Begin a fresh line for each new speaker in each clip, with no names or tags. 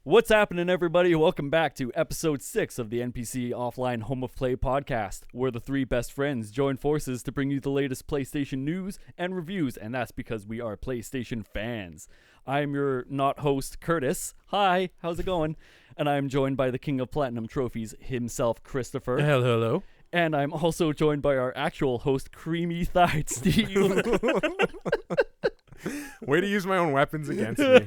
What's happening, everybody? Welcome back to episode 6 of the NPC Offline Home of Play podcast. We're the three best friends join forces to bring you the latest PlayStation news and reviews, and that's because we are PlayStation fans. I'm your not host, Curtis. Hi, how's it going? And I'm joined by the King of Platinum Trophies himself, Christopher.
Hello.
And I'm also joined by our actual host, Creamy Thighed Steve.
Way to use my own weapons against me.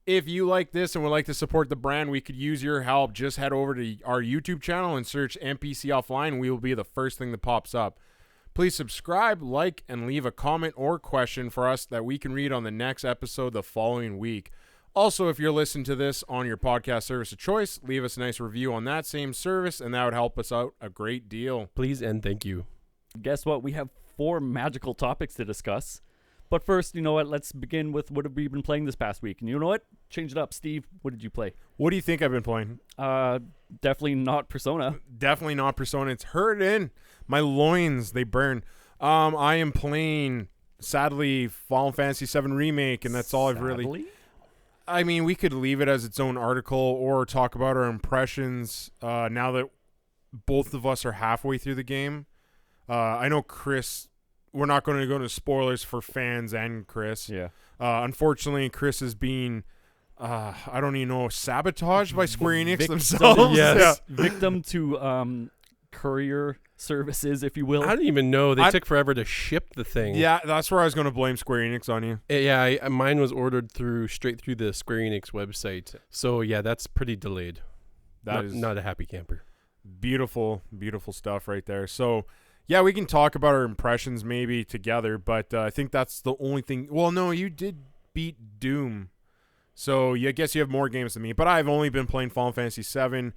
If you like this and would like to support the brand, we could use your help. Just head over to our YouTube channel and search NPC Offline. We will be the first thing that pops up. Please subscribe, like, and leave a comment or question for us that we can read on the next episode the following week. Also, if you're listening to this on your podcast service of choice, leave us a nice review on that same service, and that would help us out a great deal.
Please and thank you.
Guess what? We have 4 magical topics to discuss. But first, you know what? Let's begin with what have we been playing this past week. And you know what? Change it up. Steve, what did you play?
What do you think I've been playing?
Definitely not Persona.
Definitely not Persona. It's hurting. My loins, they burn. I am playing, sadly, Final Fantasy VII Remake, and that's all I've really... I mean, we could leave it as its own article or talk about our impressions now that both of us are halfway through the game. I know Chris... We're not going to go into spoilers for fans and Chris.
Yeah.
Unfortunately, Chris is being, I don't even know, sabotaged by Square Enix themselves.
Yes.
Yeah.
Victim to courier services, if you will.
I didn't even know. They took forever to ship the thing.
Yeah, that's where I was going to blame Square Enix on you.
Yeah, mine was ordered straight through the Square Enix website. So, yeah, that's pretty delayed.
That is
not a happy camper.
Beautiful, beautiful stuff right there. So... yeah, we can talk about our impressions maybe together, but I think that's the only thing. Well, no, you did beat Doom. So I guess you have more games than me, but I've only been playing Final Fantasy VII.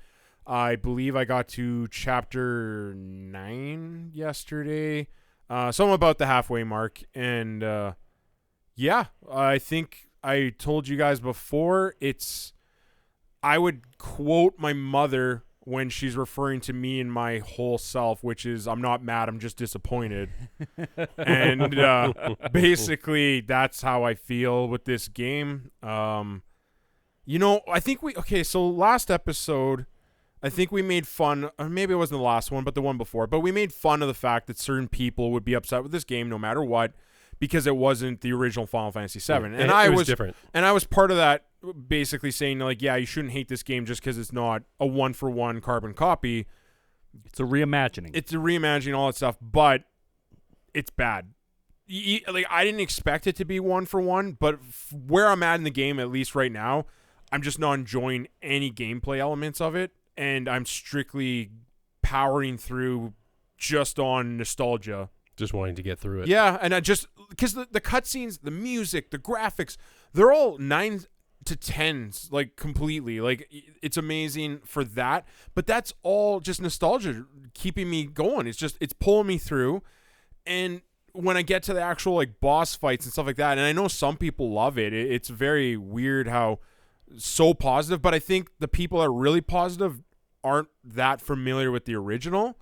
I believe I got to Chapter 9 yesterday. So I'm about the halfway mark. And yeah, I think I told you guys before, I would quote my mother when she's referring to me and my whole self, which is, I'm not mad, I'm just disappointed. And basically, that's how I feel with this game. You know, I think so last episode, I think we made fun, or maybe it wasn't the last one, but the one before, but we made fun of the fact that certain people would be upset with this game no matter what, because it wasn't the original Final Fantasy VII.
Yeah,
and I
was different. And
I was part of that, basically saying, like, yeah, you shouldn't hate this game just because it's not a one-for-one carbon copy.
It's a reimagining.
It's a reimagining, all that stuff, but it's bad. Like, I didn't expect it to be one-for-one, but where I'm at in the game, at least right now, I'm just not enjoying any gameplay elements of it, and I'm strictly powering through just on nostalgia.
Just wanting to get through it.
Yeah, and I just... because the cutscenes, the music, the graphics, they're all 9 to 10s, like, completely. Like, it's amazing for that. But that's all just nostalgia keeping me going. It's pulling me through. And when I get to the actual, like, boss fights and stuff like that, and I know some people love it. It's very weird how so positive. But I think the people that are really positive aren't that familiar with the original.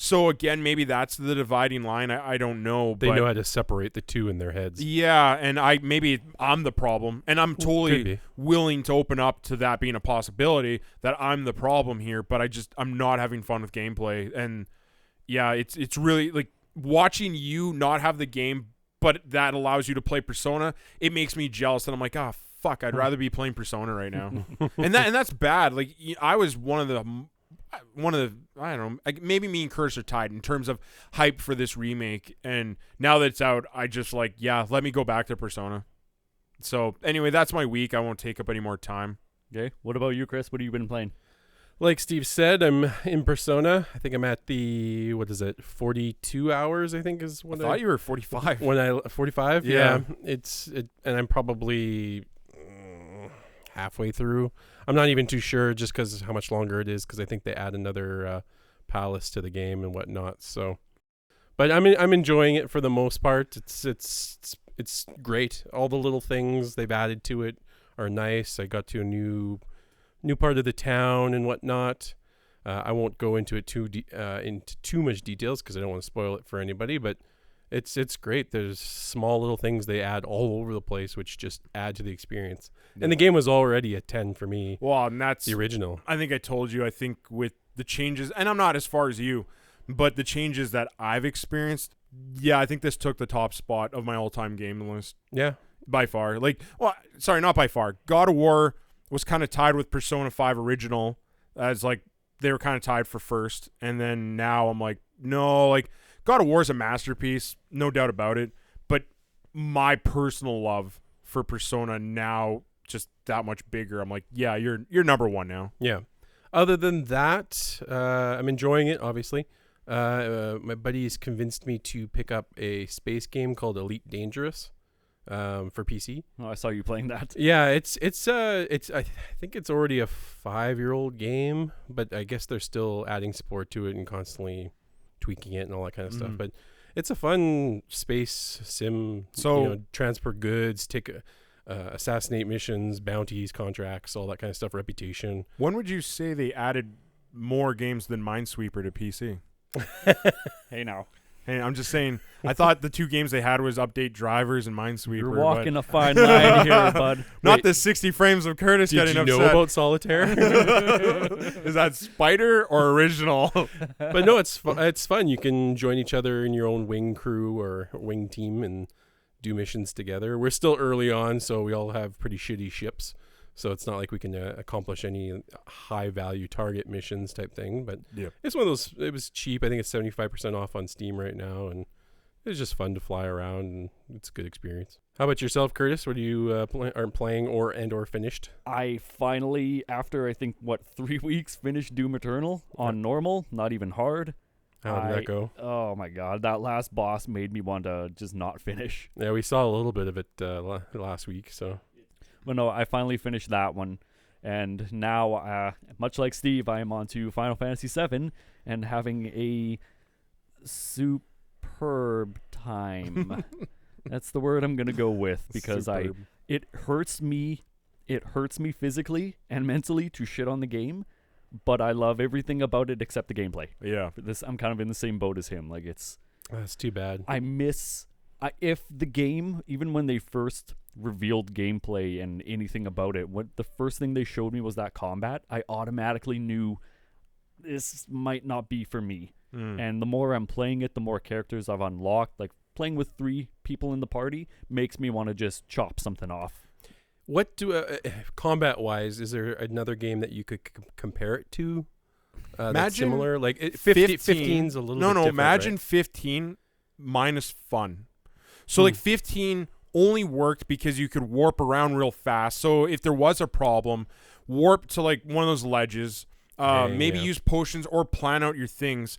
So, again, maybe that's the dividing line. I don't know.
They know how to separate the two in their heads.
Yeah, and maybe I'm the problem. And I'm totally willing to open up to that being a possibility, that I'm the problem here. But I'm not having fun with gameplay. And, yeah, it's really, like, watching you not have the game, but that allows you to play Persona, it makes me jealous. And I'm like, fuck, I'd rather be playing Persona right now. and that's bad. Like, I was one of the I don't know, maybe me and Curtis are tied in terms of hype for this remake, and now that it's out, I just like, yeah, let me go back to Persona. So anyway, that's my week. I won't take up any more time.
Okay, what about you, Chris? What have you been playing?
Like Steve said, I'm in Persona. I think I'm at the 42 hours, I think is what
I thought you were 45.
45?
Yeah.
And I'm probably halfway through. I'm not even too sure just because how much longer it is, because I think they add another palace to the game and whatnot. So, but I'm enjoying it for the most part. It's great. All the little things they've added to it are nice. I got to a new part of the town and whatnot. I won't go into it into too much details because I don't want to spoil it for anybody. But It's great. There's small little things they add all over the place, which just add to the experience.
Yeah.
And the game was already a 10 for me.
Well, and that's
The original.
I think I told you. I think with the changes, and I'm not as far as you, but the changes that I've experienced, yeah, I think this took the top spot of my all-time game list
Yeah.
by far. Like, well, sorry, not by far. God of War was kind of tied with Persona 5 original, as like they were kind of tied for first, and then now I'm like, no, like God of War is a masterpiece, no doubt about it. But my personal love for Persona now just that much bigger. I'm like, yeah, you're number one now.
Yeah. Other than that, I'm enjoying it, obviously. My buddies convinced me to pick up a space game called Elite Dangerous for PC.
Oh, I saw you playing that.
Yeah, it's I think it's already a 5-year-old game, but I guess they're still adding support to it and constantly tweaking it and all that kind of stuff. But it's a fun space sim.
So
transport goods, take assassinate missions, bounties, contracts, all that kind of stuff. Reputation.
when would you say they added more games than Minesweeper to PC?
Hey, now.
Hey, I'm just saying. I thought the two games they had was Update Drivers and Minesweeper.
You're
but
walking a fine line here, bud.
not
Wait,
the 60 frames of Curtis
Did
getting
you
upset.
know about Solitaire?
Is that Spider or original?
But no, it's fun. You can join each other in your own wing crew or wing team and do missions together. We're still early on, so we all have pretty shitty ships. So it's not like we can accomplish any high value target missions type thing. But
Yep.
it's one of those. It was cheap. I think it's 75% off on Steam right now, and it's just fun to fly around, and it's a good experience. How about yourself, Curtis? What are you aren't playing or finished?
I finally, after I think 3 weeks, finished Doom Eternal on normal, not even hard.
How did that go?
Oh my god, that last boss made me want to just not finish.
Yeah, we saw a little bit of it last week. So
But no, I finally finished that one, and now, much like Steve, I am on to Final Fantasy VII and having a superb time. That's the word I'm gonna go with because
Superb.
it hurts me physically and mentally to shit on the game, but I love everything about it except the gameplay.
Yeah.
I'm kind of in the same boat as him. Like
That's too bad.
if the game, even when they first revealed gameplay and anything about it, what the first thing they showed me was that combat, I automatically knew this might not be for me. And the more I'm playing it, the more characters I've unlocked. Like playing with 3 people in the party makes me want to just chop something off.
What do combat wise? Is there another game that you could compare it to? That's
Imagine
similar. Like
15
15's a little. bit
No,
different,
imagine
right?
15 minus fun. So like 15 only worked because you could warp around real fast. So if there was a problem, warp to like one of those ledges, maybe
yeah.
use potions or plan out your things.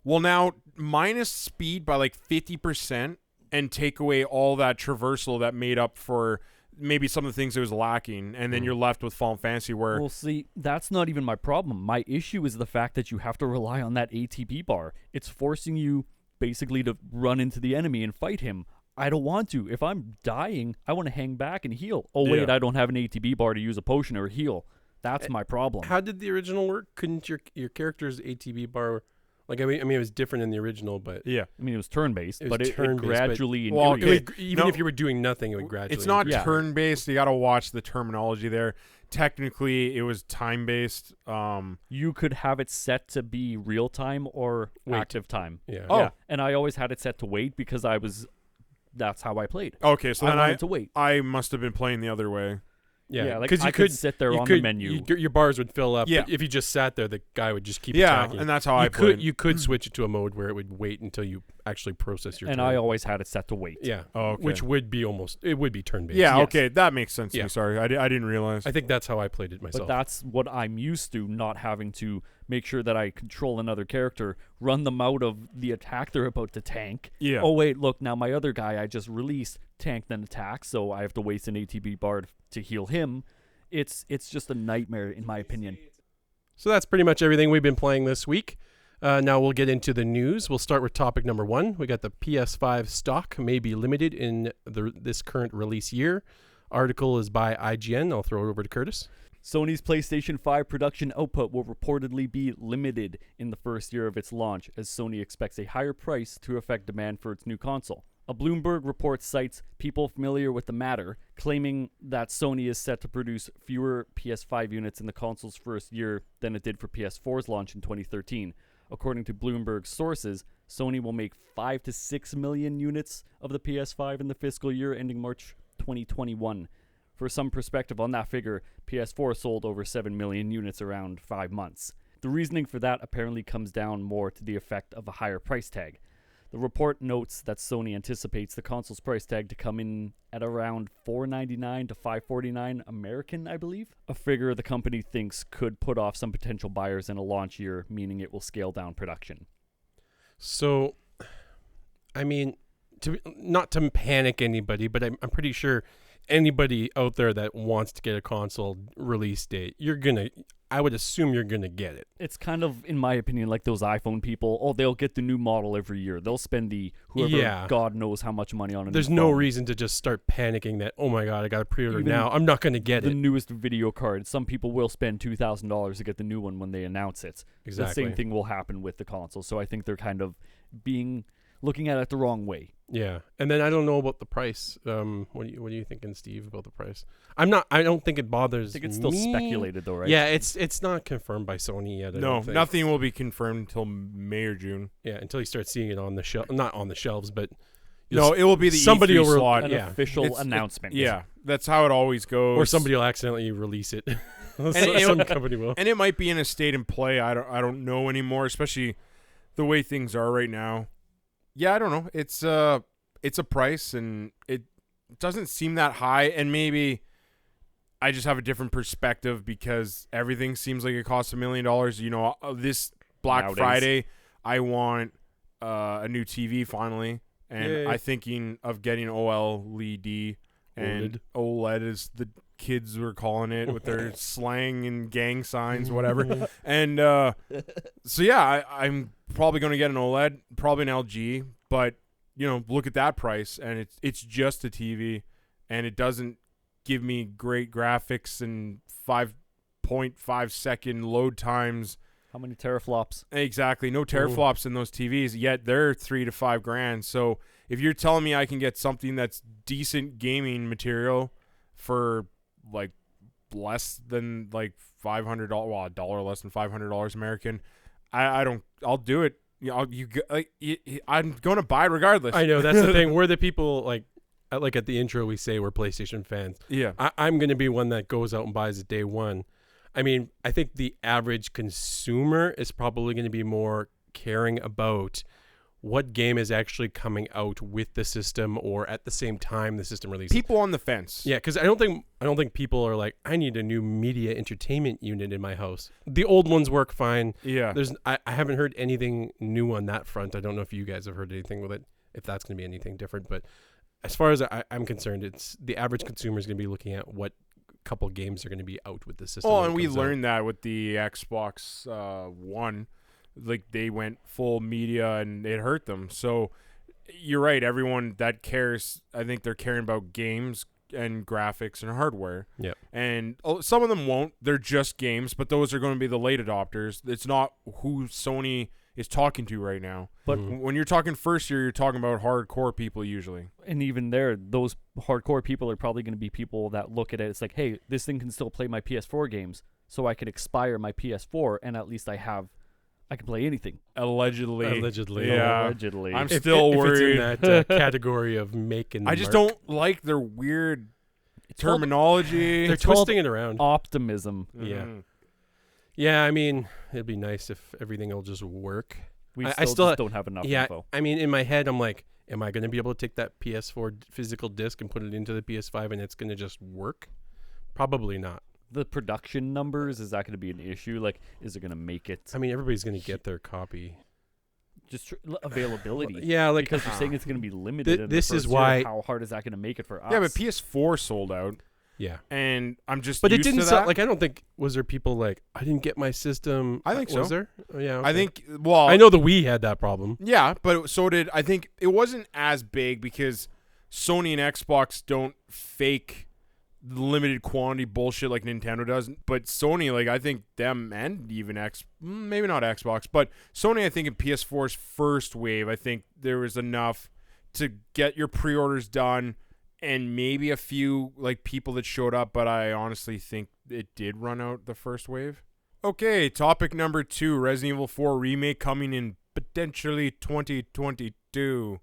Well, now minus speed by like 50% and take away all that traversal that made up for maybe some of the things it was lacking, and then you're left with Final Fantasy where
Well, see, that's not even my problem. My issue is the fact that you have to rely on that ATB bar. It's forcing you basically to run into the enemy and fight him. I don't want to. If I'm dying, I want to hang back and heal. Oh, wait,
Yeah.
I don't have an ATB bar to use a potion or heal. That's my problem.
How did the original work? Couldn't your character's ATB bar? Like I mean, it was different in the original, but
yeah.
I mean, it was turn-based,
It was
but it
turn-based, but-
gradually
Well,
it
increased.
would, even
No.
if you were doing nothing, it would gradually.
It's not
Yeah.
turn-based. You got to watch the terminology there. Technically, it was time-based.
You could have it set to be real-time or
Wait.
active time.
Yeah.
Oh.
Yeah. And I always had it set to wait because that's how I played.
Okay, so
I
then
wanted to wait.
I must have been playing the other way.
Yeah, like
because
I
you
could sit there
you
on
could-
the menu.
your bars would fill up.
Yeah.
But if you just sat there, the guy would just keep
Yeah,
attacking.
and that's how I
you
played.
could you could switch it to a mode where it would wait until you actually process your
and
turn.
I always had it set to wait.
Yeah.
Oh, okay.
Which would be turn based.
Yeah,
Yes.
okay, that makes sense to
Yeah.
me. Sorry, I didn't realize.
I think that's how I played it
But
myself.
that's what I'm used to, not having to make sure that I control another character, run them out of the attack they're about to tank.
Yeah.
Oh, wait, look, now my other guy I just released tanked an attack, so I have to waste an ATB bar to heal him. It's just a nightmare, in my opinion.
So that's pretty much everything we've been playing this week. Now we'll get into the news. We'll start with topic number 1. We got the PS5 stock may be limited in this current release year. Article is by IGN. I'll throw it over to Curtis.
Sony's PlayStation 5 production output will reportedly be limited in the first year of its launch, as Sony expects a higher price to affect demand for its new console. A Bloomberg report cites people familiar with the matter, claiming that Sony is set to produce fewer PS5 units in the console's first year than it did for PS4's launch in 2013. According to Bloomberg sources, Sony will make 5 to 6 million units of the PS5 in the fiscal year ending March 2021. For some perspective on that figure, PS4 sold over 7 million units around 5 months. The reasoning for that apparently comes down more to the effect of a higher price tag. The report notes that Sony anticipates the console's price tag to come in at around $499 to $549 American, I believe. A figure the company thinks could put off some potential buyers in a launch year, meaning it will scale down production.
So, I mean, not to panic anybody, but I'm pretty sure anybody out there that wants to get a console release date, I would assume you're gonna get it.
It's kind of, in my opinion, like those iPhone people. Oh, they'll get the new model every year. They'll spend whoever God knows how much money on it.
There's no reason to just start panicking that, oh my God, I got to pre-order now. I'm not gonna get
the newest video card. Some people will spend $2,000 to get the new one when they announce it.
Exactly.
The same thing will happen with the console. So I think they're kind of looking at it the wrong way.
Yeah, and then I don't know about the price. What are you thinking, Steve, about the price? I don't think it bothers.
I think it's still speculated, though, right?
Yeah, it's not confirmed by Sony yet.
No, nothing will be confirmed until May or June.
Yeah, until you start seeing it on the shelf, not on the shelves, but
no, it will be the
somebody
E3 slot.
An official announcement.
Yeah, that's how it always goes.
Or somebody will accidentally release it.
Some
company will,
and it might be in a state and play. I don't know anymore, especially the way things are right now. Yeah, I don't know. It's a price, and it doesn't seem that high. And maybe I just have a different perspective because everything seems like it costs $1 million. You know, this Black
Nowadays.
Friday, I want a new TV finally, and
Yay.
I'm thinking of getting OLED, and OLED is the kids were calling it with their slang and gang signs, whatever. And so yeah, I'm probably going to get an OLED, probably an LG, but you know, look at that price, and it's just a TV, and it doesn't give me great graphics and 5.5 second load times.
How many teraflops?
Exactly, no teraflops in those TVs, yet they're $3,000 to $5,000. So if you're telling me I can get something that's decent gaming material for like less than like $500, well, $1 less than $500 American, I'll do it. I'm going to buy it regardless.
I know, that's the thing. We're the people, like at the intro we say we're PlayStation fans.
Yeah.
I'm going to be one that goes out and buys it day one. I mean, I think the average consumer is probably going to be more caring about what game is actually coming out with the system or at the same time the system releases.
People on the fence.
Yeah, because I don't think people are like, I need a new media entertainment unit in my house. The old ones work fine.
Yeah.
I haven't heard anything new on that front. I don't know if you guys have heard anything with it, if that's going to be anything different. But as far as I'm concerned, it's the average consumer is going to be looking at what couple games are going to be out with the system.
Oh, and we learned that with the Xbox One. Like, they went full media and it hurt them. So you're right. Everyone that cares, I think they're caring about games and graphics and hardware.
Yeah.
And some of them won't. They're just games, but those are going to be the late adopters. It's not who Sony is talking to right now.
But
when you're talking first year, you're talking about hardcore people usually.
And even there, those hardcore people are probably going to be people that look at it. It's like, hey, this thing can still play my PS4 games, so I could expire my PS4, and at least I can play anything.
Allegedly.
Yeah.
Allegedly.
I'm still worried.
If it's in that category of making.
I just don't like their weird terminology.
They're twisting it around.
Optimism.
Yeah. Yeah, I mean, it'd be nice if everything will just work.
I still just don't have enough info.
I mean, in my head, I'm like, am I going to be able to take that PS4 physical disc and put it into the PS5 and it's going to just work? Probably not.
The production numbers, is that going to be an issue? Like, is it going to make it?
I mean, everybody's going to get their copy.
Just availability.
Yeah, like
because you're saying it's going to be limited. In
this
the
is
first
why.
year. How hard is that going to make it for us?
Yeah, but PS4 sold out.
Yeah,
and I'm just.
But
used
it didn't
to
sell.
that.
Like, I don't think was there people like I didn't get my system.
I think so.
Was there? Oh, yeah, okay.
I think. Well,
I know the Wii had that problem.
Yeah, but so did I think it wasn't as big because Sony and Xbox don't fake limited quantity bullshit like Nintendo does. But Sony, like, I think them and even maybe not Xbox, but Sony, I think in PS4's first wave, I think there was enough to get your pre-orders done and maybe a few like people that showed up, but I honestly think it did run out the first wave. Okay, topic number 2, Resident Evil 4 Remake coming in potentially 2022.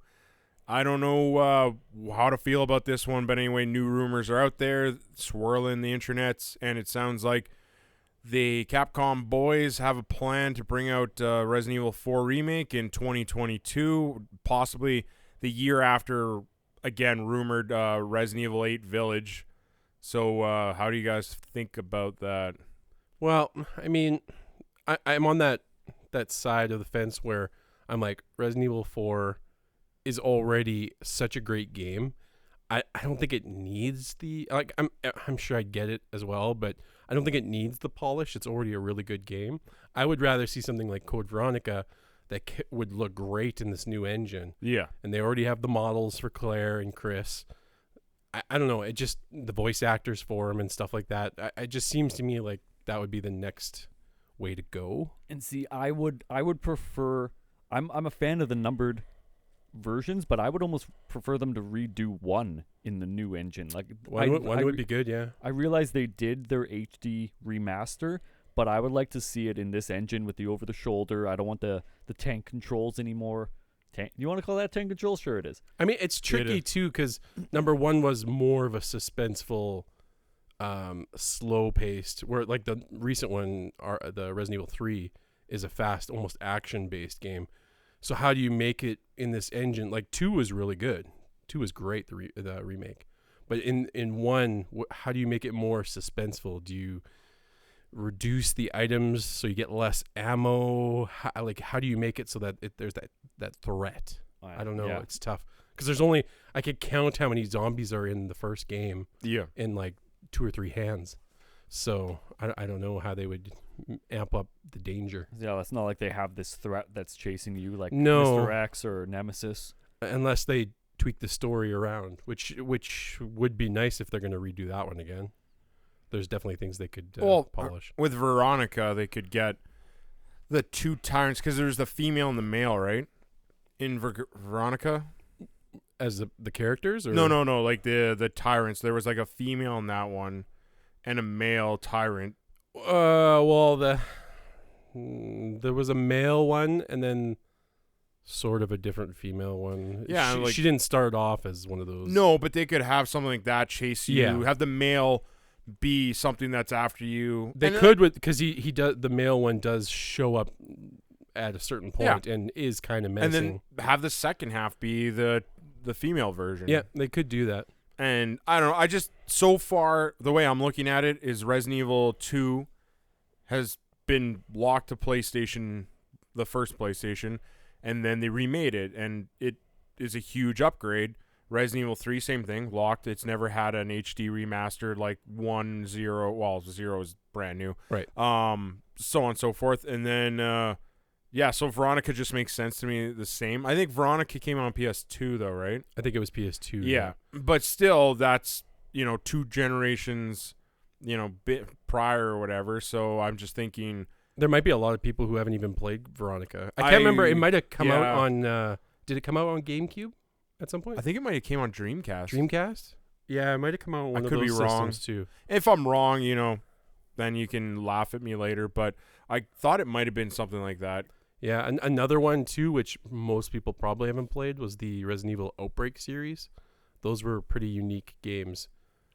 I don't know how to feel about this one, but anyway, new rumors are out there swirling the internets, and it sounds like the Capcom boys have a plan to bring out Resident Evil 4 Remake in 2022, possibly the year after, again, rumored Resident Evil 8 Village. So how do you guys think about that?
Well, I mean, I'm on that side of the fence where I'm like, Resident Evil 4 is already such a great game. I don't think it needs the, like, I'm sure I get it as well, but I don't think it needs the polish. It's already a really good game. I would rather see something like Code Veronica that would look great in this new engine.
Yeah.
And they already have the models for Claire and Chris. I don't know. It just, the voice actors for them and stuff like that. It just seems to me like that would be the next way to go.
And see, I would prefer, I'm a fan of the numbered versions, but I would almost prefer them to redo one in the new engine. Like
one would be good, yeah.
I realize they did their HD remaster, but I would like to see it in this engine with the over the shoulder. I don't want the tank controls anymore. You want to call that tank controls? Sure it is.
I mean, it's tricky too, because number 1 was more of a suspenseful, slow paced, where like the recent one, the Resident Evil 3, is a fast, almost action based game. So how do you make it in this engine? Like 2 was really good. 2 was great, the remake. But in 1, how do you make it more suspenseful? Do you reduce the items so you get less ammo? How do you make it so that there's that threat? I don't know. Yeah. It's tough because I could count how many zombies are in the first game.
Yeah, in
like 2 or 3 hands. So I don't know how they would amp up the danger.
Yeah, it's not like they have this threat that's chasing you like
no.
Mr. X or Nemesis.
Unless they tweak the story around, which would be nice if they're going to redo that one again. There's definitely things they could polish.
With Veronica, they could get the 2 tyrants, because there's the female and the male, right? In Veronica?
As the characters? Or?
No. Like the tyrants. There was like a female in that one and a male tyrant.
Well, there was a male one and then sort of a different female one.
Yeah,
she didn't start off as one of those.
No, but they could have something like that chase you.
Yeah.
Have the male be something that's after you.
They could, because he does, the male one does show up at a certain point and is kind of menacing.
And then have the second half be the female version.
Yeah, they could do that.
And I don't know. I just, so far, the way I'm looking at it is Resident Evil 2 has been locked to PlayStation, the first PlayStation, and then they remade it, and it is a huge upgrade. Resident Evil 3, same thing, locked. It's never had an HD remastered like 1, 0. Well, 0 is brand new.
Right.
So on and so forth. And then, so Veronica just makes sense to me the same. I think Veronica came out on PS2, though, right?
I think it was PS2.
Yeah. But still, that's, 2 generations, bit prior or whatever. So I'm just thinking.
There might be a lot of people who haven't even played Veronica. I can't remember. It might have come out on, did it come out on GameCube at some point?
I think it might have came on Dreamcast.
Dreamcast? Yeah, it might have come out on one of those systems too.
If I'm wrong, then you can laugh at me later. But I thought it might have been something like that.
Yeah, another one too, which most people probably haven't played, was the Resident Evil Outbreak series. Those were pretty unique games.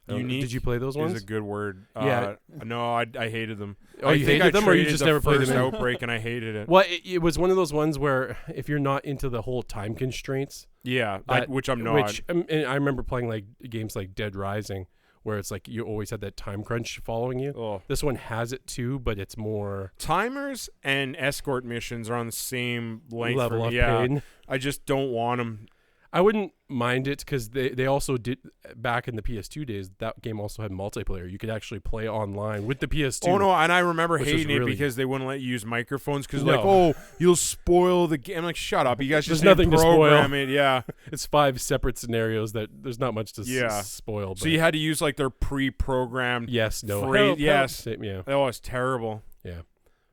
Unique?
Did you play those ones?
Is a good word.
Yeah.
No, I hated them.
Oh, you hated them, or you just never played them?
Outbreak, and I hated it.
Well, it was one of those ones where if you're not into the whole time constraints,
which I'm not.
Which and I remember playing like games like Dead Rising, where it's like you always had that time crunch following you.
Oh.
This one has it too, but it's more
timers and escort missions are on the same length
level of
pain.
pain.
I just don't want them.
I wouldn't mind it because they also did back in the PS2 days. That game also had multiplayer. You could actually play online with the PS2.
Oh no, and I remember
which
hating
was really
it because they wouldn't let you use microphones because
No.
like, oh, you'll spoil the game. I'm like, shut up, you guys just
There's
need
nothing to spoil.
program it. Yeah.
It's 5 separate scenarios that there's not much to
Yeah.
spoil. But
So you had to use like their pre-programmed.
yes, no,
phrase-
help,
yes.
same, yeah.
Oh, it's terrible.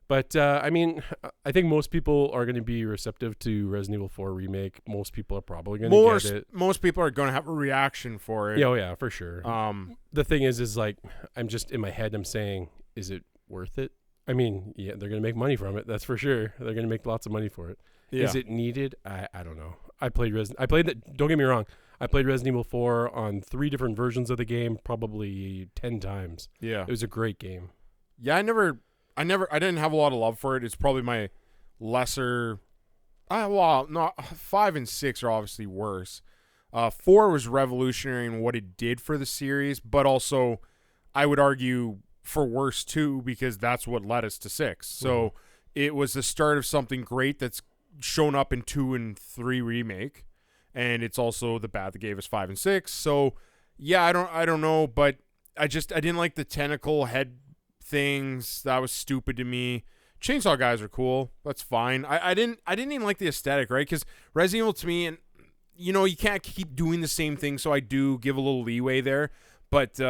But I mean, I think most people are going to be receptive to Resident Evil 4 remake. Most people are probably going to get it.
Most people are going to have a reaction for it.
Yeah, oh yeah, for sure.
The
The thing is like, I'm just in my head. I'm saying, is it worth it? I mean, yeah, they're going to make money from it. That's for sure. They're going to make lots of money for it.
yeah.
Is it needed? I don't know. I played that. Don't get me wrong. I played Resident Evil 4 on 3 different versions of the game, probably 10 times.
Yeah.
It was a great game.
Yeah, I didn't have a lot of love for it. It's probably my lesser. Well, no, 5 and 6 are obviously worse. 4 was revolutionary in what it did for the series, but also, I would argue for worse too because that's what led us to 6. So it was the start of something great that's shown up in 2 and 3 remake, and it's also the bad that gave us 5 and 6. So yeah, I don't know, but I didn't like the tentacle head things. That was stupid to me. Chainsaw guys are cool. That's fine. I didn't even like the aesthetic, right? Because Resident Evil to me, and you know, you can't keep doing the same thing, so I do give a little leeway there. But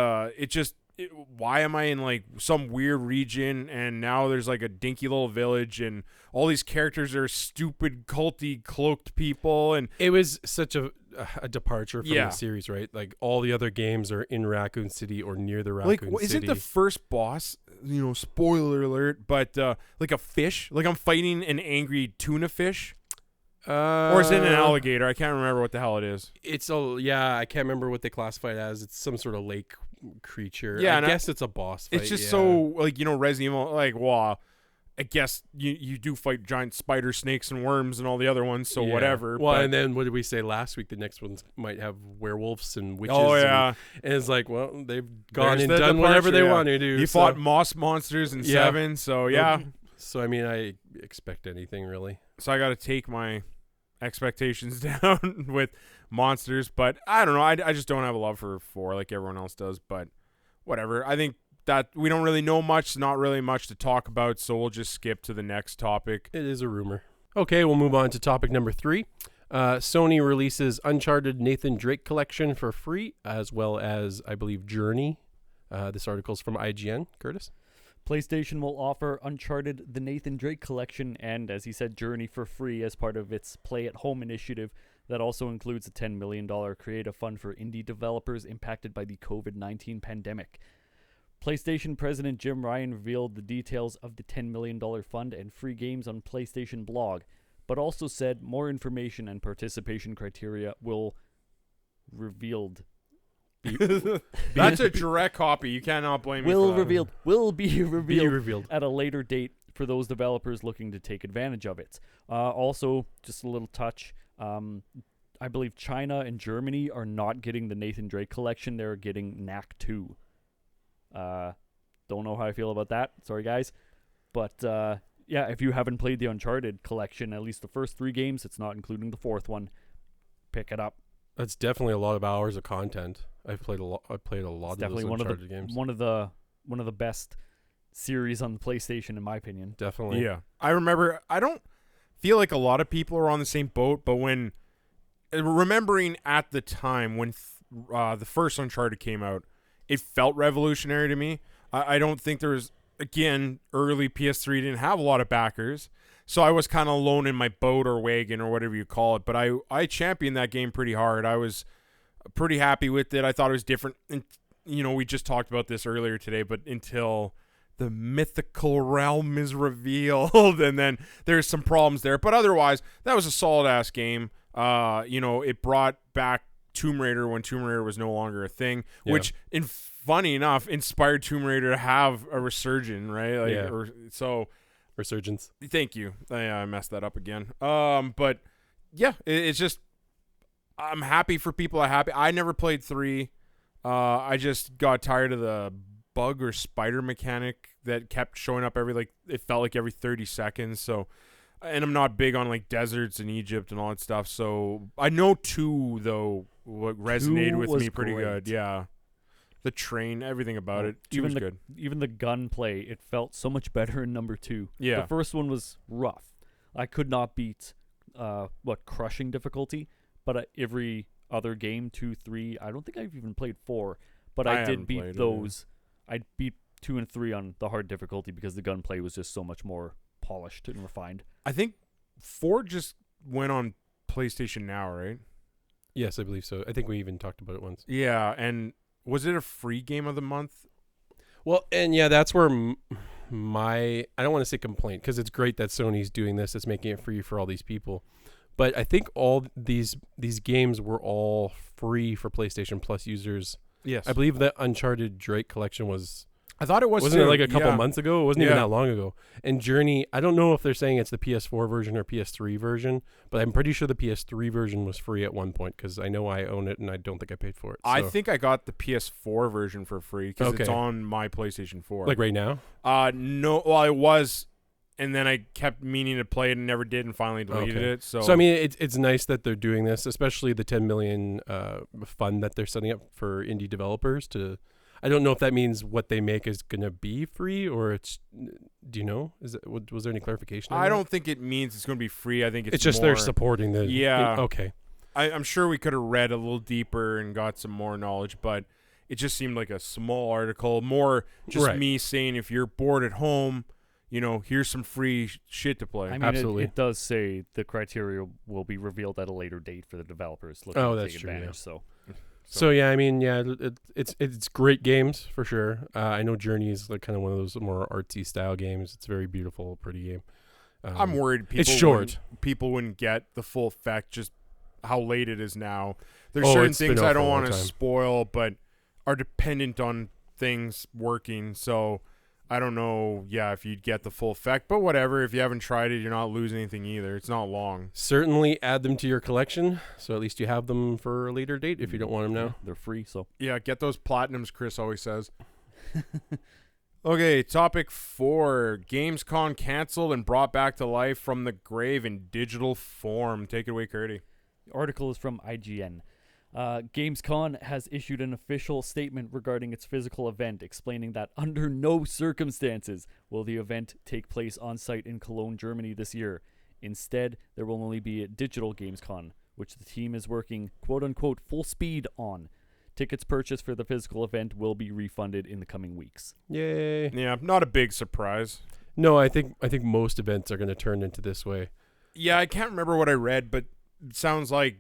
why am I in like some weird region and now there's like a dinky little village and all these characters are stupid culty cloaked people, and
It was such a departure from
Yeah.
the series, right? Like all the other games are in Raccoon City or near the
like
Raccoon City.
isn't the first boss, you know, spoiler alert, but like a fish? Like I'm fighting an angry tuna fish? Or is it an alligator? I can't remember what the hell it is.
It's I can't remember what they classify it as. It's some sort of lake creature.
Yeah,
I
and
guess it's a boss fight.
It's just
yeah.
so, like, you know, Resident Evil, like, wow, I guess you do fight giant spider snakes and worms and all the other ones, so
Yeah.
whatever.
Well,
but,
and then what did we say last week? The next ones might have werewolves and witches.
oh, yeah.
And it's like, well, they've gone
There's
and
the
done whatever they
departure, yeah.
want to do.
He
so-
fought moss monsters in
Yeah.
7, so yeah.
So, I mean, I expect anything, really.
So I got to take my expectations down with monsters, but I don't know. I just don't have a love for 4 like everyone else does, but whatever. I think that we don't really know much, not really much to talk about, so we'll just skip to the next topic.
It is a rumor. Okay, we'll move on to topic number 3. Sony releases Uncharted Nathan Drake collection for free, as well as, I believe, Journey. This article's from IGN. Curtis?
PlayStation will offer Uncharted the Nathan Drake collection and, as he said, Journey for free as part of its Play at Home initiative that also includes a $10 million creative fund for indie developers impacted by the COVID-19 pandemic. PlayStation President Jim Ryan revealed the details of the $10 million fund and free games on PlayStation blog, but also said more information and participation criteria will revealed.
That's a direct copy. You cannot blame me
Will
for that.
revealed will
Be
revealed
revealed.
at a later date for those developers looking to take advantage of it. Also, just a little touch. I believe China and Germany are not getting the Nathan Drake collection. They're getting Knack 2. Don't know how I feel about that. Sorry, guys. But yeah, if you haven't played the Uncharted collection, at least the first 3 games, it's not including the 4th one, pick it up.
That's definitely a lot of hours of content. I've played a lot of
It's
those
definitely
Uncharted games.
one of the best series on the PlayStation, in my opinion.
Definitely.
Yeah. I remember, I don't feel like a lot of people are on the same boat, but when, remembering at the time when the first Uncharted came out, it felt revolutionary to me. I don't think there was, again, early PS3 didn't have a lot of backers, so I was kind of alone in my boat or wagon or whatever you call it, but I championed that game pretty hard. I was pretty happy with it. I thought it was different. And, you know, we just talked about this earlier today, but until the mythical realm is revealed, and then there's some problems there. But otherwise, that was a solid-ass game. You know, it brought back Tomb Raider when Tomb Raider was no longer a thing,
Yeah.
which, funny enough, inspired Tomb Raider to have a resurgence, right? Like,
Yeah.
So,
Resurgence.
thank you. I messed that up again. But, yeah, it's just, I'm happy for people that are happy. I never played 3. I just got tired of the bug or spider mechanic that kept showing up it felt like every 30 seconds. So and I'm not big on like deserts in Egypt and all that stuff. So I know 2 though what resonated
2
with
was
me pretty
great.
good. Yeah, the train, everything about it. 2 was good.
Even the gunplay, it felt so much better in number 2.
Yeah.
The first one was rough. I could not beat crushing difficulty, but every other game, 2, 3, I don't think I've even played 4, but I did
haven't
beat
played it,
those. I beat 2 and 3 on the hard difficulty because the gunplay was just so much more polished and refined.
I think 4 just went on PlayStation Now, right?
Yes, I believe so. I think we even talked about it once.
Yeah, and was it a free game of the month?
Well, and yeah, that's where I don't want to say complaint, because it's great that Sony's doing this. It's making it free for all these people. But I think all these games were all free for PlayStation Plus users.
Yes.
I believe that Uncharted Drake collection was...
I thought it was
Wasn't it
too.
like a couple
Yeah.
months ago? It wasn't even
Yeah.
that long ago. And Journey, I don't know if they're saying it's the PS4 version or PS3 version, but I'm pretty sure the PS3 version was free at one point, because I know I own it and I don't think I paid for it.
I
So-
think I got the PS4 version for free because it's
Okay.
on my PlayStation 4.
like right now?
No, well, it was, and then I kept meaning to play it and never did, and finally deleted
Okay.
it. So,
So I mean, it's nice that they're doing this, especially the 10 million fund that they're setting up for indie developers to. I don't know if that means what they make is gonna be free, or it's. Do you know? Was there any clarification? On
I
that?
don't think it means it's going to be free. I think it's
It's just
more,
they're supporting the.
Yeah.
Okay.
I'm sure we could have read a little deeper and got some more knowledge, but it just seemed like a small article, more just
Right.
me saying if you're bored at home, here's some free shit to play.
I mean,
Absolutely.
it does say the criteria will be revealed at a later date for the developers looking
Oh,
to
that's
take
true, yeah.
advantage. So
So yeah, I mean, yeah, it's great games for sure. I know Journey is like kind of one of those more artsy style games. It's a very beautiful, pretty game.
I'm worried
it's short.
People wouldn't get the full effect just how late it is now. There's
Oh,
certain
it's been
things
out
I
for a
don't
long
want to
time.
spoil, but are dependent on things working. So I don't know, if you'd get the full effect, but whatever. If you haven't tried it, you're not losing anything either. It's not long.
Certainly add them to your collection, so at least you have them for a later date if you don't want them now.
they're free. So
Yeah, get those platinums, Chris always says. Okay, topic 4. Gamescom canceled and brought back to life from the grave in digital form. Take it away, Curdy.
the article is from IGN. Gamescom has issued an official statement regarding its physical event, explaining that under no circumstances will the event take place on site in Cologne, Germany this year. Instead, there will only be a digital Gamescom, which the team is working quote-unquote full speed on. Tickets purchased for the physical event will be refunded in the coming weeks.
Yay!
Yeah, not a big surprise.
No, I think most events are going to turn into this way.
Yeah, I can't remember what I read, but it sounds like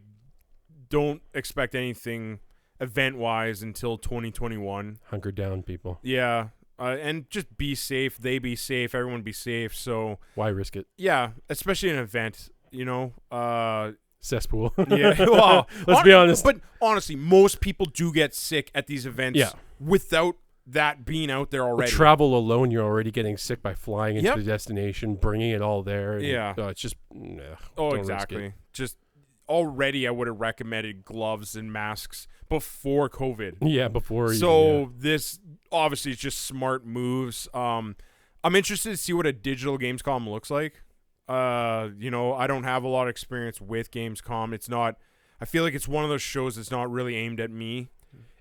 don't expect anything event-wise until 2021.
Hunker down, people.
Yeah, and just be safe. They be safe. Everyone be safe. So,
Why risk it?
yeah, especially an event,
Cesspool.
Yeah, well,
Let's be honest.
But honestly, most people do get sick at these events
Yeah.
without that being out there already.
Travel alone, you're already getting sick by flying into
Yep.
the destination, bringing it all there. And,
Yeah.
it's just.
Oh,
don't risk
exactly.
it.
Just already, I would have recommended gloves and masks before COVID.
Yeah, before.
So this obviously is just smart moves. I'm interested to see what a digital Gamescom looks like. I don't have a lot of experience with Gamescom. It's not. I feel like it's one of those shows that's not really aimed at me.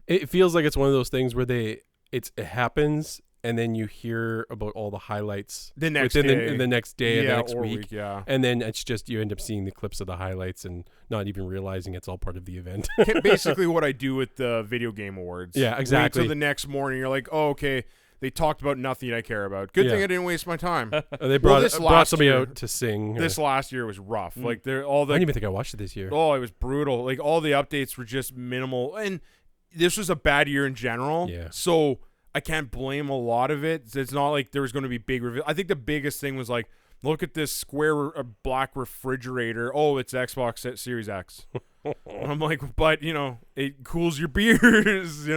It feels like it's one of those things where it happens, and then you hear about all the highlights
The next
within
day.
the next day or the next
or
week.
yeah.
And then it's just you end up seeing the clips of the highlights and not even realizing it's all part of the event.
Basically what I do with the video game awards.
Yeah,
Wait
exactly.
till the next morning. You're like, oh, okay. They talked about nothing I care about. Good
Yeah.
thing I didn't waste my time.
They brought
this
brought
last
somebody
year-
out to sing.
This last year was rough. Like they're all
I
the
didn't even think I watched it this year.
it was brutal. Like all the updates were just minimal, and this was a bad year in general.
Yeah.
So I can't blame a lot of it. It's not like there was going to be big reveal. I think the biggest thing was like, look at this square black refrigerator. Oh, it's Xbox Series X. I'm like, but it cools your beers.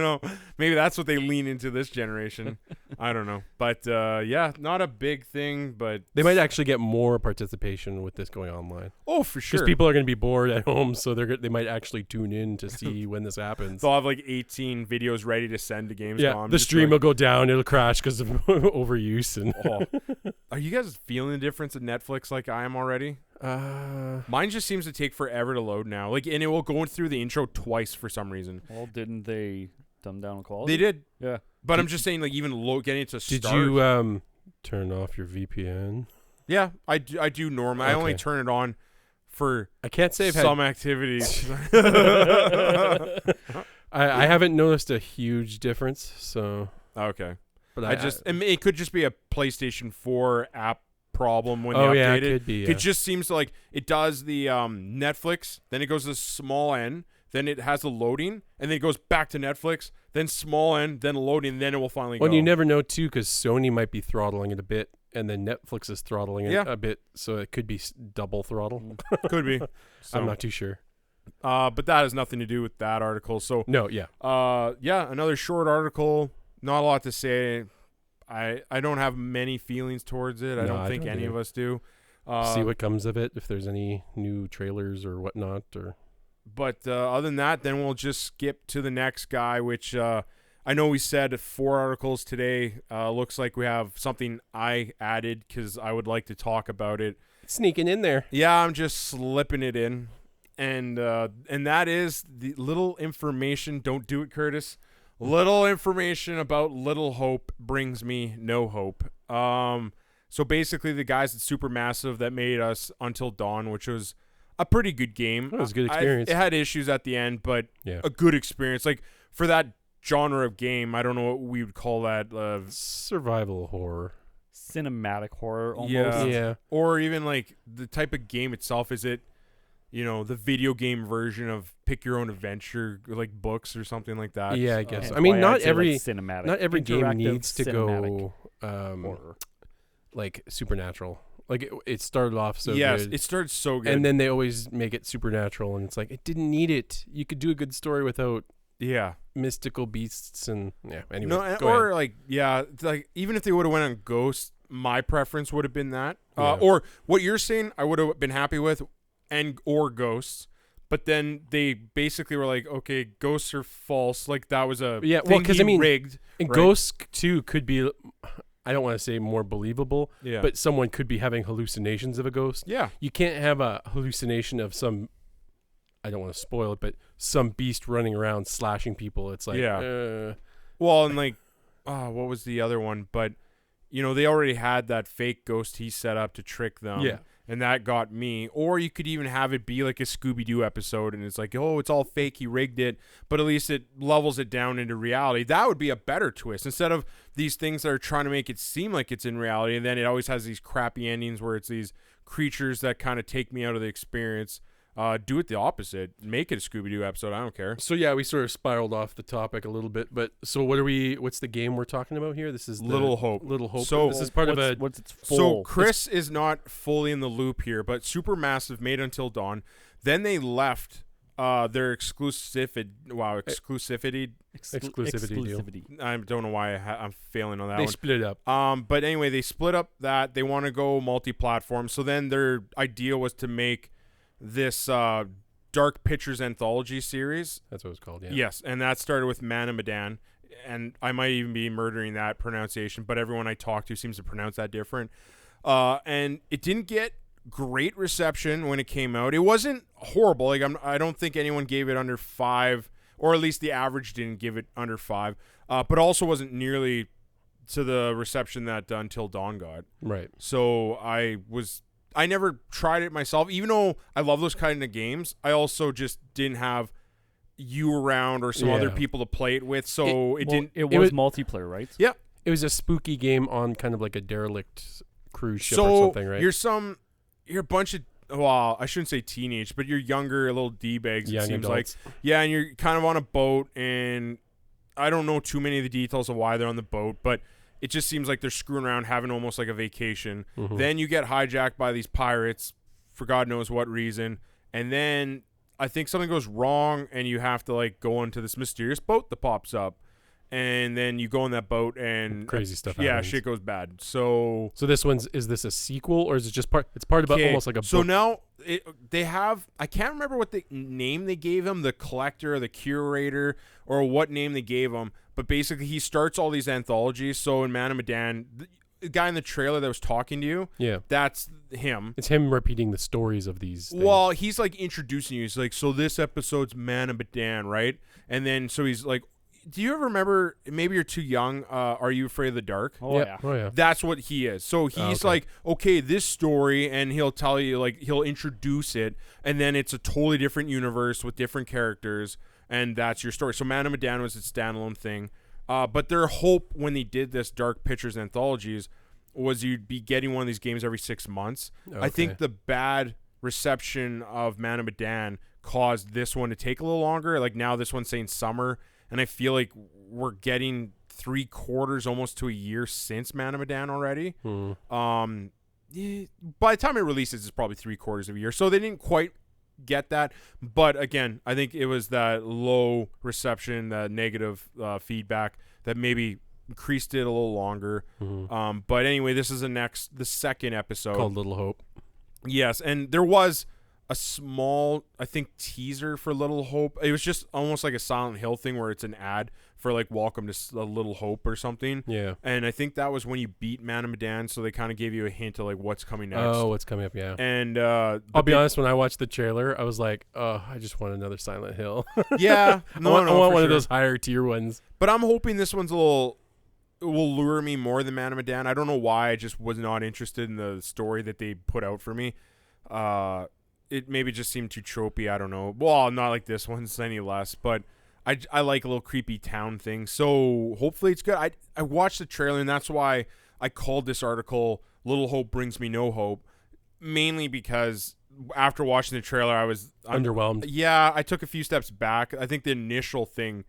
Maybe that's what they lean into this generation. I don't know, but yeah, not a big thing, but
They might actually get more participation with this going online.
Oh, for sure.
Because people are going to be bored at home, so they might actually tune in to see when this happens.
They'll have like 18 videos ready to send to Gamescom.
Yeah, the stream will go down. It'll crash because of overuse. And
Are you guys feeling the difference at Netflix like I am already? Mine just seems to take forever to load now. Like, and it will go through the intro twice for some reason.
Well, didn't they dumb down quality?
They did.
Yeah.
But I'm just saying, like, even getting it to start.
did you turn off your VPN?
Yeah, I do normally. I only
Okay.
turn it on for
I can't say I've
some activities.
I haven't noticed a huge difference. So,
Okay.
but
it could just be a PlayStation 4 app problem when
oh
they
yeah,
update
it could be. Yeah.
It just seems to, like, it does the Netflix, then it goes to small N, then it has the loading, and then it goes back to Netflix, then small N, then loading, and then it will finally
Well,
go.
you never know too, because Sony might be throttling it a bit, and then Netflix is throttling it a bit, so it could be double throttle.
Could be. So,
I'm not too sure.
but that has nothing to do with that article. So
No, yeah.
yeah, another short article. Not a lot to say. I don't have many feelings towards it. I
No,
don't
I
think
don't
any
either.
of us do.
See what comes of it, if there's any new trailers or whatnot.
But other than that, then we'll just skip to the next guy, which I know we said 4 articles today. Looks like we have something I added because I would like to talk about it.
Sneaking in there.
Yeah, I'm just slipping it in. And that is the little information. Don't do it, Curtis. Little information about Little Hope brings me no hope. So basically, the guys at Supermassive that made us Until Dawn, which was a pretty good game.
It was a good experience.
It had issues at the end, but
Yeah.
a good experience. Like, for that genre of game, I don't know what we would call that.
Survival horror.
Cinematic horror almost.
Yeah.
Or even like the type of game itself. Is it, the video game version of Pick Your Own Adventure, like books or something like that?
Yeah, I guess.
Hence
I mean,
why
not
I'd say,
every
like, cinematic.
not every game
Interactive
needs to
cinematic
go
horror.
like supernatural. Like it started off so
yes,
good.
it started so good.
And then they always make it supernatural, and it's like it didn't need it. You could do a good story without
yeah.
mystical beasts and anyway.
No,
go
or
ahead.
like like even if they would have went on Ghost, my preference would have been that.
Yeah.
Or what you're saying, I would have been happy with, or Ghosts. But then they basically were like, okay, ghosts are false. Like that was a
Yeah, well,
thing
'cause
he
I mean,
rigged.
And
right?
Ghosts too could be, I don't want to say more believable,
Yeah,
but someone could be having hallucinations of a ghost.
yeah,
You can't have a hallucination of some, I don't want to spoil it, but some beast running around slashing people. It's like,
Yeah. Well, and like, what was the other one? But they already had that fake ghost he set up to trick them.
Yeah.
And that got me. Or you could even have it be like a Scooby-Doo episode, and it's like, oh, it's all fake. He rigged it, but at least it levels it down into reality. That would be a better twist instead of these things that are trying to make it seem like it's in reality, and then it always has these crappy endings where it's these creatures that kind of take me out of the experience. Do it the opposite. Make it a Scooby-Doo episode. I don't care.
So yeah, we sort of spiraled off the topic a little bit, but so what's the game we're talking about here? This is
Little Hope.
Little Hope.
So
this is part of a
what's its full.
So Chris is not fully in the loop here, but Supermassive made Until Dawn. Then they left their exclusivity. Wow, exclusivity.
exclusivity deal.
I don't know why I'm failing on that
They
one.
split it up.
But anyway, they split up that. They want to go multi-platform. So then their idea was to make this Dark Pictures anthology series.
That's what it's called. Yeah.
Yes, and that started with Man and Medan, and I might even be murdering that pronunciation, but everyone I talk to seems to pronounce that different. And it didn't get great reception when it came out. It wasn't horrible. Like I don't think anyone gave it under 5, or at least the average didn't give it under 5. But also wasn't nearly to the reception that Until Dawn got.
Right.
So I never tried it myself, even though I love those kind of games. I also just didn't have you around or some other people to play it with, so it didn't.
It was multiplayer, right?
Yeah,
It was a spooky game on kind of like a derelict cruise ship
so
or something, right?
you're a bunch of, well, I shouldn't say teenage, but you're younger, little d-bags.
Young
It seems
adults.
like, yeah, and you're kind of on a boat, and I don't know too many of the details of why they're on the boat, but it just seems like they're screwing around, having almost like a vacation.
Mhm.
Then you get hijacked by these pirates for God knows what reason. And then I think something goes wrong, and you have to like go into this mysterious boat that pops up, and then you go on that boat, and
Crazy stuff
Yeah,
happens.
shit goes bad. So
this one's, is this a sequel, or is it just part? It's part of almost like a
So
book.
now they have, I can't remember what the name they gave him, the collector or the curator, or what name they gave him, but basically he starts all these anthologies. So in Man of Medan, the guy in the trailer that was talking to you,
Yeah.
that's him.
It's him repeating the stories of these things.
Well, he's like introducing you. He's like, so this episode's Man of Medan, right? And then so he's like, do you ever remember, maybe you're too young, Are You Afraid of the Dark?
Oh, yeah.
Oh, yeah.
That's what he is. So he's
okay.
like, okay, this story, and he'll tell you, like, he'll introduce it, and then it's a totally different universe with different characters, and that's your story. So Man of Medan was its standalone thing. But their hope when they did this Dark Pictures anthologies was you'd be getting one of these games every 6 months.
Okay.
I think the bad reception of Man of Medan caused this one to take a little longer. Like now this one's saying summer, and I feel like we're getting 3/4 almost to a year since Man of Medan already. By the time it releases, it's probably 3/4 of a year. So they didn't quite get that. But again, I think it was that low reception, that negative feedback that maybe increased it a little longer. But anyway, this is the second episode.
Called Little Hope.
Yes, and there was a small, I think, teaser for Little Hope. It was just almost like a Silent Hill thing where it's an ad for like Welcome to Little Hope or something.
Yeah.
And I think that was when you beat Man of Medan, so they kind of gave you a hint of like what's coming next.
Oh, what's coming up? Yeah.
And
I'll be honest. When I watched the trailer, I was like, "Oh, I just want another Silent Hill."
Yeah,
I want
for
one of
sure.
those higher tier ones.
But I'm hoping this one's will lure me more than Man of Medan. I don't know why. I just was not interested in the story that they put out for me. It maybe just seemed too tropey. I don't know. Well, not like this one's any less, but I like a little creepy town thing. So hopefully it's good. I watched the trailer, and that's why I called this article "Little Hope Brings Me No Hope," mainly because after watching the trailer, I was
Underwhelmed.
Yeah, I took a few steps back. I think the initial thing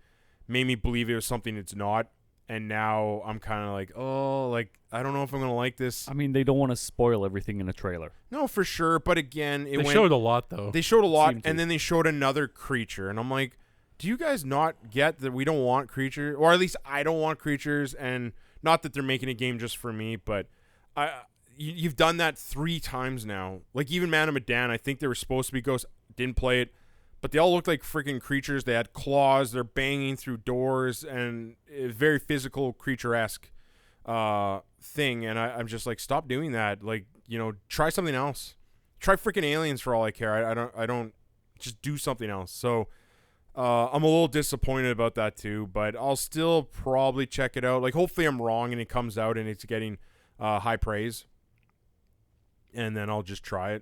made me believe it was something it's not. And now I'm kind of like, oh, like, I don't know if I'm going to like this.
I mean, they don't want to spoil everything in a trailer.
No, for sure. But again,
They showed a lot, though.
They showed a lot,
Seemed to.
and then they showed another creature. And I'm like, do you guys not get that we don't want creatures? Or at least I don't want creatures. And not that they're making a game just for me, but you've done that 3 times now. Like, even Man of Medan, I think they were supposed to be ghosts. Didn't play it. But they all looked like freaking creatures. They had claws. They're banging through doors, and a very physical creature-esque thing. And I'm just like, stop doing that. Like, try something else. Try freaking Aliens for all I care. I don't just do something else. So I'm a little disappointed about that too. But I'll still probably check it out. Like, hopefully I'm wrong and it comes out and it's getting high praise, and then I'll just try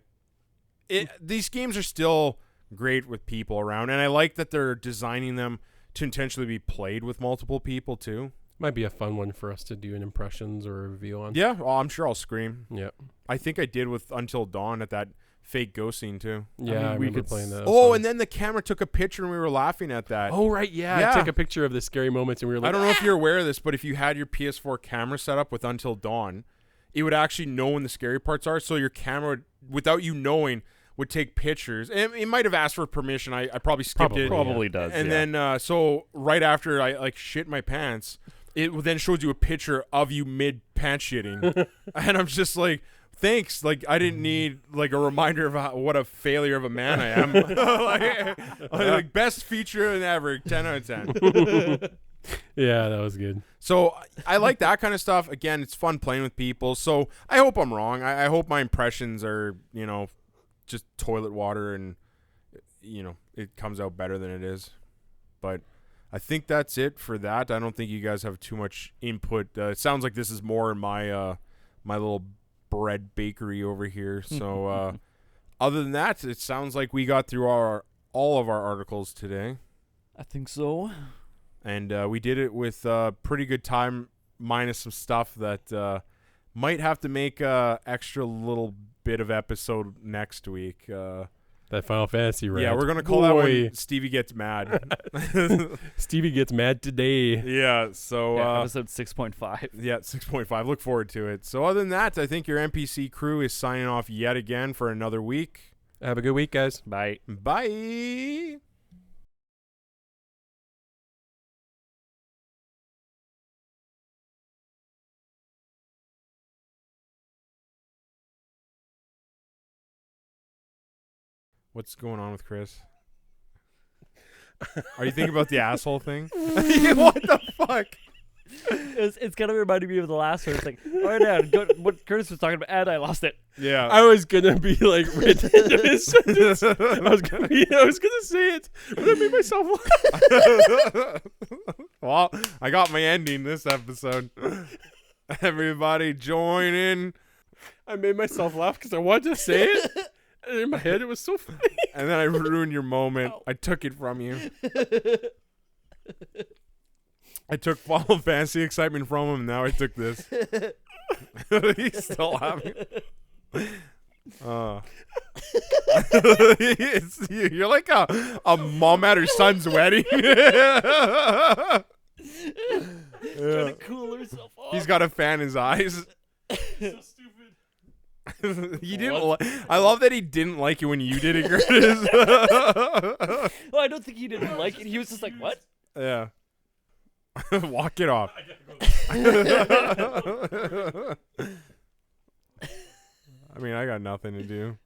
it. These games are still great with people around, and I like that they're designing them to intentionally be played with multiple people too.
Might be a fun one for us to do an impressions or a review on.
Yeah, well, I'm sure I'll scream.
Yeah.
I think I did with Until Dawn at that fake ghost scene too.
Yeah, I
we
remember
could
playing that.
Oh, and then the camera took a picture and we were laughing at that.
Oh, right, yeah.
Yeah.
I took a picture of the scary moments and we were like,
I don't know if you're aware of this, but if you had your PS4 camera set up with Until Dawn, it would actually know when the scary parts are. So your camera, without you knowing, would take pictures. And it might have asked for permission. I probably skipped it.
Probably does.
And
yeah.
then, so right after I like shit my pants, it then shows you a picture of you mid pants shitting. And I'm just like, thanks. Like, I didn't need like a reminder of what a failure of a man I am. like best feature in ever, 10 out of 10.
Yeah, that was good.
So I like that kind of stuff. Again, it's fun playing with people. So I hope I'm wrong. I hope my impressions are, just toilet water and, it comes out better than it is. But I think that's it for that. I don't think you guys have too much input. It sounds like this is more in my my little bread bakery over here. So other than that, it sounds like we got through all of our articles today.
I think so.
And we did it with pretty good time, minus some stuff that might have to make a extra little bit of episode next week.
That Final Fantasy rant.
Yeah, we're going to call that one Stevie Gets Mad.
Stevie gets mad today.
Yeah, so...
episode 6.5.
Yeah, 6.5. Look forward to it. So other than that, I think your NPC crew is signing off yet again for another week.
Have a good week, guys.
Bye.
Bye. What's going on with Chris? Are you thinking about the asshole thing? What the fuck?
It's kind of reminding me of the last one. It's like, all right, Dad, go, what Curtis was talking about, and I lost it.
Yeah.
I was gonna be like written into his sentence. I was gonna say it, but I made myself laugh.
Well, I got my ending this episode. Everybody join in.
I made myself laugh because I wanted to say it. And in my head, it was so funny.
And then I ruined your moment.
Ow.
I took it from you. I took Final Fantasy excitement from him, and now I took this. He's still having you're like a mom at her son's wedding.
Trying to cool herself off.
He's got a fan in his eyes.
So stupid.
He didn't. I love that he didn't like it when you did it, Curtis.
Well, I don't think he didn't like it. He was just like, what?
Yeah. Walk it off. I mean, I got nothing to do.